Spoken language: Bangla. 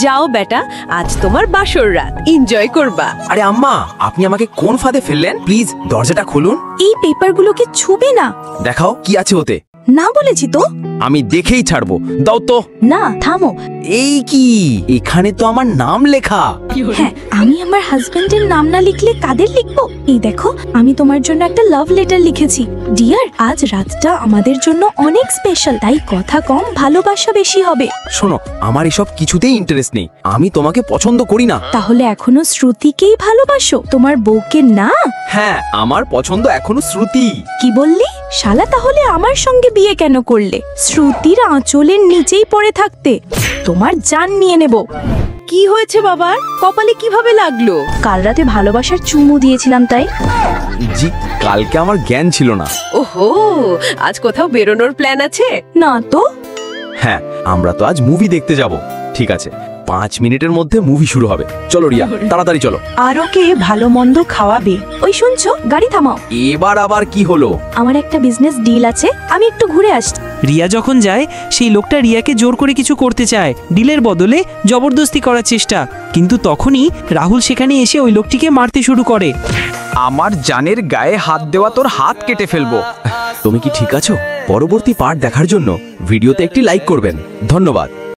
যাও বেটা, আজ তোমার বাসর রাত, এনজয় করবা। আরে আম্মা, আপনি আমাকে কোন ফাঁদে ফেললেন? প্লিজ দরজাটা খুলুন। এই পেপারগুলোকে ছুবে না। দেখাও কি আছে ওতে। না বলেছি তো। আমি দেখেই ছাড়বো, দাও তো। না, থামো। এই কি, এখানে তো আমার নাম লেখা। হ্যাঁ, আমি আমার হাজবেন্ডের নাম না লিখলে কাদের লিখবো? এই দেখো, আমি তোমার জন্য একটা লাভ লেটার লিখেছি। ডিয়ার, আজ রাতটা আমাদের জন্য অনেক স্পেশাল, তাই কথা কম, ভালোবাসা বেশি হবে। শোনো, আমার এসব কিছুতেই ইন্টারেস্ট নেই। আমি তোমাকে পছন্দ করি না। তাহলে এখনো শ্রুতিকেই ভালোবাসো, তোমার বউকে না? হ্যাঁ, আমার পছন্দ এখনো শ্রুতি। কি বললি? শালা, তাহলে আমার সঙ্গে বিয়ে কেন করলে? শ্রুতির আঁচলের নিচেই পড়ে থাকতে। তোমার জান নিয়ে নেব। কি হয়েছে বাবার? কপালে কিভাবে লাগলো? কাল রাতে ভালোবাসার চুমু দিয়েছিলাম তাই। জি, কালকে আমার জ্ঞান ছিল না। ওহো, আজ কোথাও বেরোনোর প্ল্যান আছে? না তো। হ্যাঁ, আমরা তো আজ মুভি দেখতে যাব। ঠিক আছে, 5 মিনিটের মধ্যে মুভি শুরু হবে। চলো রিয়া, তাড়াতাড়ি চলো। আর ওকে ভালো মন্দ খাওয়াবে। ওই শুনছো, গাড়ি থামাও। এবার আবার কি হলো? আমার একটা বিজনেস ডিল আছে, আমি একটু ঘুরে আসছি। রিয়া যখন যায়, সেই লোকটা রিয়াকে জোর করে কিছু করতে চায়, ডিলের বদলে জবরদস্তি করার চেষ্টা। কিন্তু তখনই রাহুল সেখানে এসে ওই লোকটিকে মারতে শুরু করে। আমার জানের গায়ে হাত দেওয়া তোর হাত কেটে ফেলবো। তুমি কি ঠিক আছো? পরবর্তী পার্ট দেখার জন্য ভিডিওতে একটি লাইক করবেন। ধন্যবাদ।